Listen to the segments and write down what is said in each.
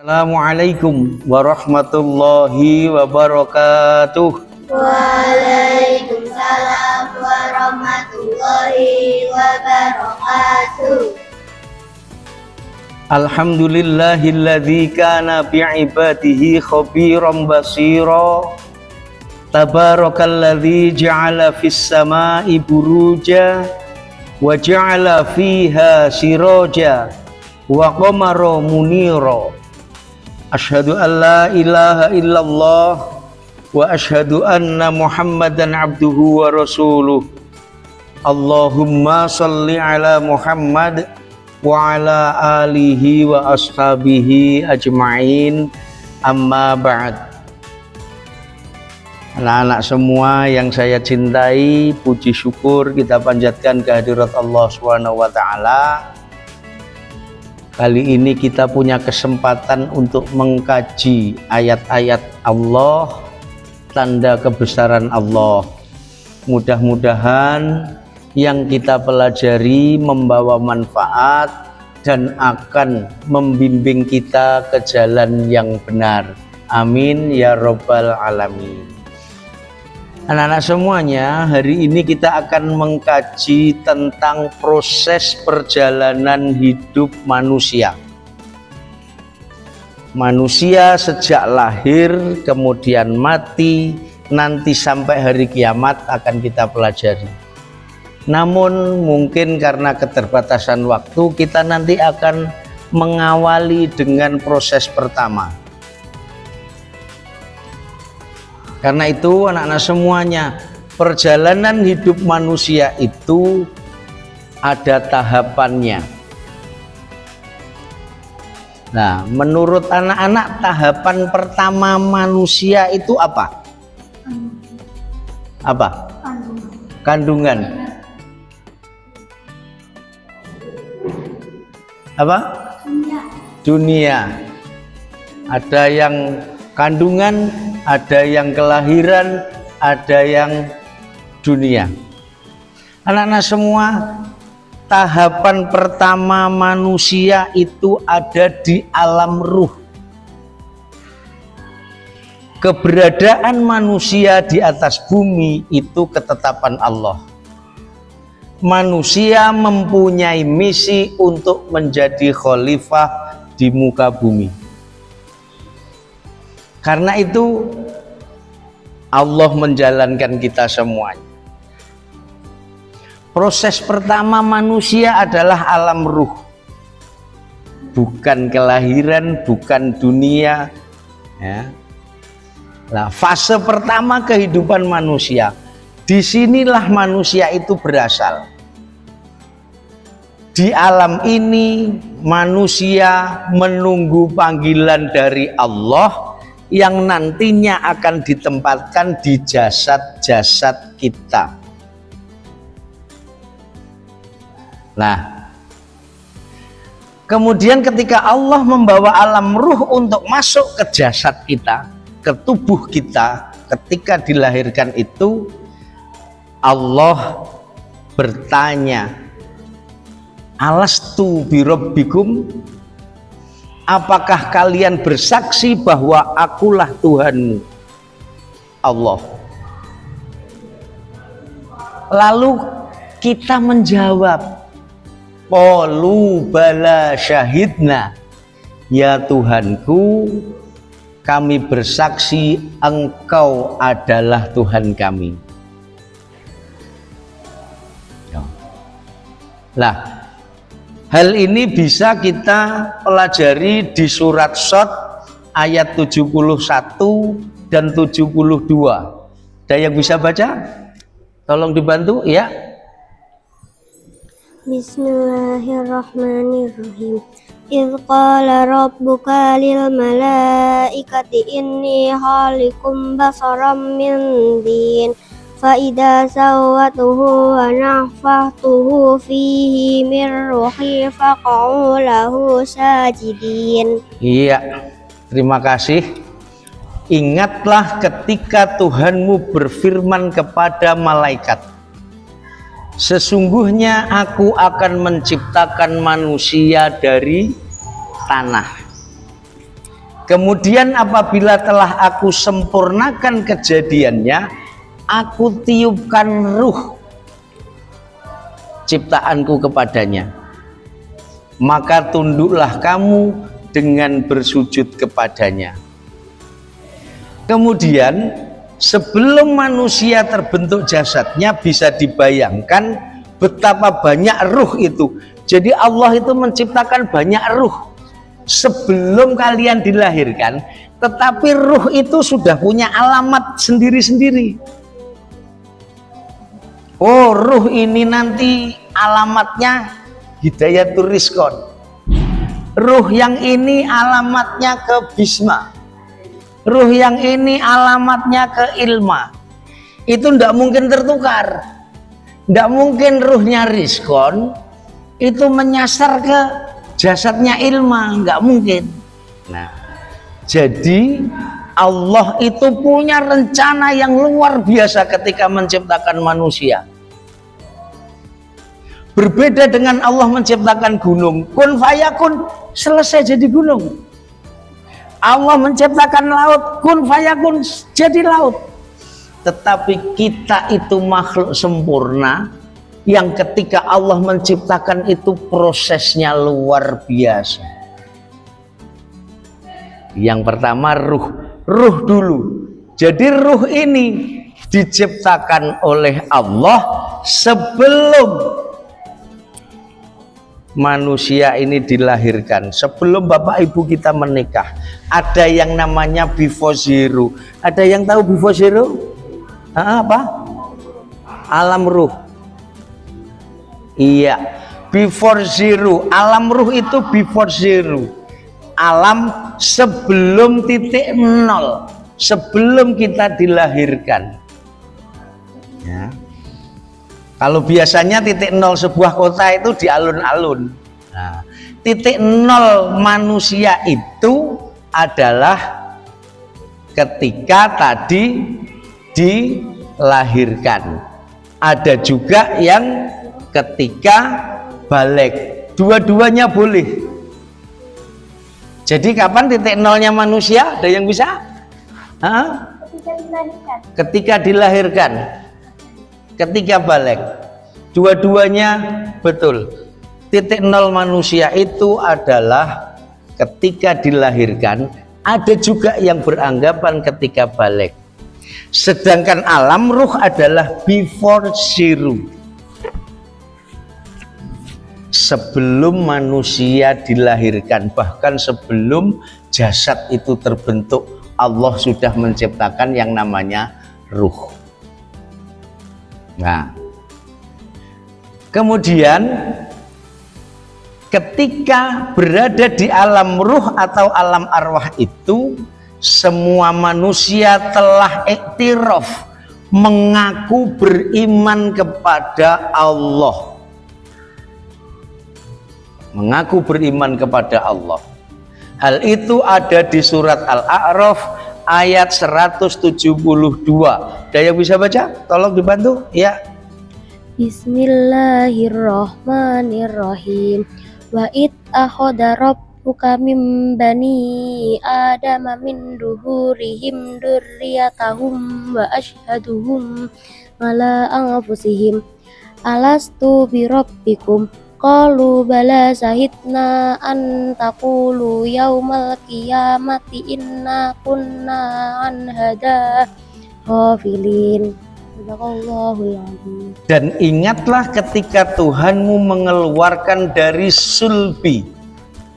Assalamualaikum warahmatullahi wabarakatuh. Waalaikumsalam warahmatullahi wabarakatuh. Alhamdulillahilladzi kana bi'ibadihi khabiran basira. Tabarakalladzi ja'ala fis sama'i buruja wa ja'ala fiha siraja wa qamara munira. Asyhadu an la ilaha illallah wa asyhadu anna Muhammadan abduhu wa rasuluh. Allahumma shalli ala Muhammad wa ala alihi wa ashabihi ajma'in. Amma ba'd. Anak-anak semua yang saya cintai, puji syukur kita panjatkan kehadirat Allah Subhanahu wa taala. Kali ini kita punya kesempatan untuk mengkaji ayat-ayat Allah, tanda kebesaran Allah. Mudah-mudahan yang kita pelajari membawa manfaat dan akan membimbing kita ke jalan yang benar. Amin ya rabbal alamin. Anak-anak semuanya, hari ini kita akan mengkaji tentang proses perjalanan hidup manusia. Manusia sejak lahir, kemudian mati, nanti sampai hari kiamat akan kita pelajari. Namun mungkin karena keterbatasan waktu, kita nanti akan mengawali dengan proses pertama. Karena itu anak-anak semuanya, perjalanan hidup manusia itu ada tahapannya. Nah, menurut anak-anak tahapan pertama manusia itu apa? Apa? Kandungan. Apa? Dunia. Ada yang kandungan, ada yang kelahiran, ada yang dunia. Anak-anak semua, tahapan pertama manusia itu ada di alam ruh. Keberadaan manusia di atas bumi itu ketetapan Allah. Manusia mempunyai misi untuk menjadi khalifah di muka bumi. Karena itu Allah menjalankan kita semuanya. Proses pertama manusia adalah alam ruh. Bukan kelahiran, bukan dunia. Ya. Nah, fase pertama kehidupan manusia. Disinilah manusia itu berasal. Di alam ini manusia menunggu panggilan dari Allah yang nantinya akan ditempatkan di jasad-jasad kita. Nah, kemudian ketika Allah membawa alam ruh untuk masuk ke jasad kita, ke tubuh kita, ketika dilahirkan itu Allah bertanya, alastu birabbikum, apakah kalian bersaksi bahwa akulah Tuhanmu? Allah. Lalu kita menjawab, qalu bala syahidna, ya Tuhanku, kami bersaksi Engkau adalah Tuhan kami. Lah, hal ini bisa kita pelajari di surat Shad ayat 71 dan 72. Ada yang bisa baca? Tolong dibantu ya. Bismillahirrahmanirrahim. Idz qala rabbuka lil malaikati inni khaliqum basaram min din fa idza sawwatuhu wa nafakhtuhu fihi min ruhi faq'u lahu sajidin. Iya, terima kasih. Ingatlah ketika Tuhanmu berfirman kepada malaikat, sesungguhnya aku akan menciptakan manusia dari tanah. Kemudian apabila telah aku sempurnakan kejadiannya, aku tiupkan ruh ciptaanku kepadanya. Maka tunduklah kamu dengan bersujud kepadanya. Kemudian sebelum manusia terbentuk jasadnya, bisa dibayangkan betapa banyak ruh itu. Jadi Allah itu menciptakan banyak ruh sebelum kalian dilahirkan, tetapi ruh itu sudah punya alamat sendiri-sendiri. Oh, ruh ini nanti alamatnya Hidayatul Rizqon. Ruh yang ini alamatnya ke Bisma. Ruh yang ini alamatnya ke Ilma. Itu tidak mungkin tertukar. Tidak mungkin ruhnya Rizqon itu menyasar ke jasadnya Ilma, nggak mungkin. Nah, jadi Allah itu punya rencana yang luar biasa ketika menciptakan manusia. Berbeda dengan Allah menciptakan gunung, kun fayakun, selesai jadi gunung. Allah menciptakan laut, kun fayakun, jadi laut. Tetapi kita itu makhluk sempurna yang ketika Allah menciptakan itu prosesnya luar biasa. Yang pertama ruh dulu. Jadi ruh ini diciptakan oleh Allah sebelum manusia ini dilahirkan, sebelum bapak ibu kita menikah. Ada yang namanya before zero. Ada yang tahu before zero? Apa? Alam ruh. Iya, before zero. Alam ruh itu before zero. Alam sebelum titik nol, sebelum kita dilahirkan. Ya. Kalau biasanya titik nol sebuah kota itu di alun-alun. Nah, titik nol manusia itu adalah ketika tadi dilahirkan. Ada juga yang ketika balik, dua-duanya boleh. Jadi kapan titik nolnya manusia? Ada yang bisa? Ketika dilahirkan. Ketika dilahirkan, ketika balik, dua-duanya betul. Titik nol manusia itu adalah ketika dilahirkan. Ada juga yang beranggapan ketika balik. Sedangkan alam ruh adalah before zero. Sebelum manusia dilahirkan, bahkan sebelum jasad itu terbentuk, Allah sudah menciptakan yang namanya ruh. Nah, kemudian ketika berada di alam ruh atau alam arwah itu, semua manusia telah iktiraf, mengaku beriman kepada Allah. Mengaku beriman kepada Allah. Hal itu ada di surat Al-A'raf ayat 172. Ada yang bisa baca? Tolong dibantu ya. Bismillahirrahmanirrahim. Wa id akhadha rabbuka min bani adama min duhurihim dzurriyyatahum wa asyhaduhum ala anfusihim alastu bi rabbikum qalu bala syahidna an taqulu yaumal qiyamati inna kunna an hada ghafilin. Dan ingatlah ketika Tuhanmu mengeluarkan dari sulbi,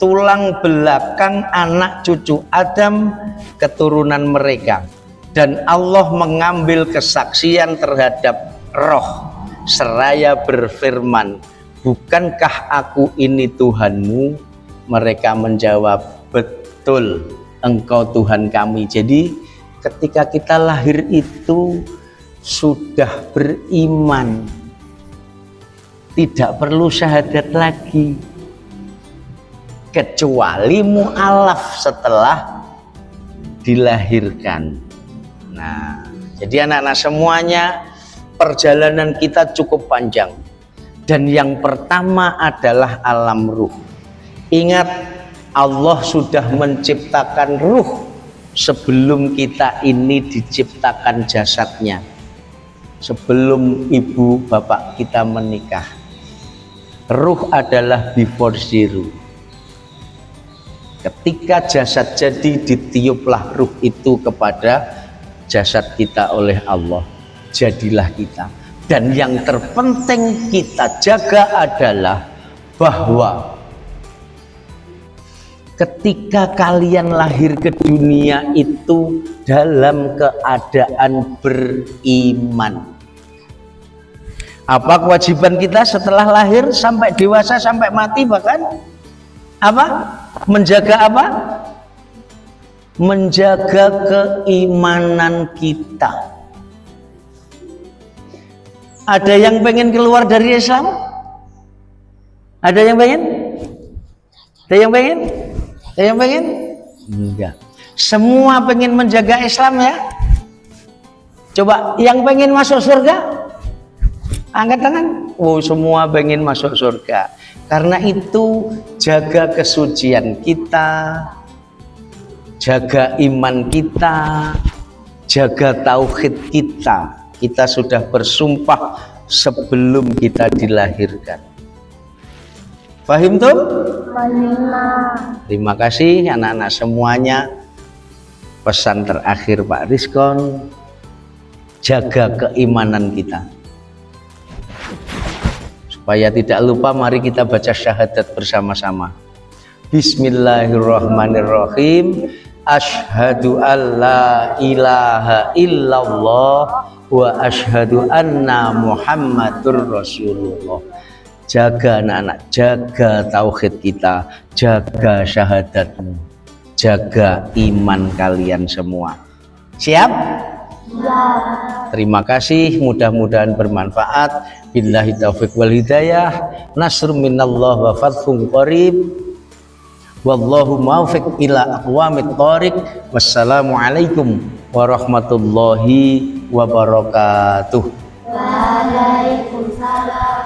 tulang belakang anak cucu Adam, keturunan mereka, dan Allah mengambil kesaksian terhadap roh seraya berfirman, bukankah aku ini Tuhanmu? Mereka menjawab, betul, engkau Tuhan kami. Jadi ketika kita lahir itu sudah beriman, tidak perlu syahadat lagi, kecuali mu'alaf setelah dilahirkan. Nah, jadi anak-anak semuanya, perjalanan kita cukup panjang. Dan yang pertama adalah alam ruh. Ingat, Allah sudah menciptakan ruh sebelum kita ini diciptakan jasadnya, sebelum ibu bapak kita menikah. Ruh adalah before zero. Ketika jasad jadi, ditiuplah ruh itu kepada jasad kita oleh Allah, jadilah kita. Dan yang terpenting kita jaga adalah bahwa ketika kalian lahir ke dunia itu dalam keadaan beriman. Apa kewajiban kita setelah lahir sampai dewasa, sampai mati bahkan? Apa? Menjaga apa? Menjaga keimanan kita. Ada yang pengen keluar dari Islam? Ada yang pengen? Ada yang pengen? Ada yang pengen? Enggak. Semua pengen menjaga Islam ya? Coba yang pengen masuk surga? Angkat tangan. Oh, semua pengen masuk surga. Karena itu jaga kesucian kita, jaga iman kita, jaga tauhid kita. Kita sudah bersumpah sebelum kita dilahirkan. Paham tuh? Terima kasih anak-anak semuanya. Pesan terakhir Pak Rizkon, jaga keimanan kita. Supaya tidak lupa, mari kita baca syahadat bersama-sama. Bismillahirrahmanirrahim. Asyhadu alla ilaha illallah wa asyhadu anna Muhammadur Rasulullah. Jaga anak-anak, jaga tauhid kita, jaga syahadatmu, jaga iman kalian semua. Siap? Siap. Terima kasih, mudah-mudahan bermanfaat. Billahi taufiq wal hidayah. Nasrun minallah wa fathun qarib. Wallahu muwaffiq ila aqwamit thoriq. Wassalamualaikum warahmatullahi wabarakatuh. Waalaikumsalam.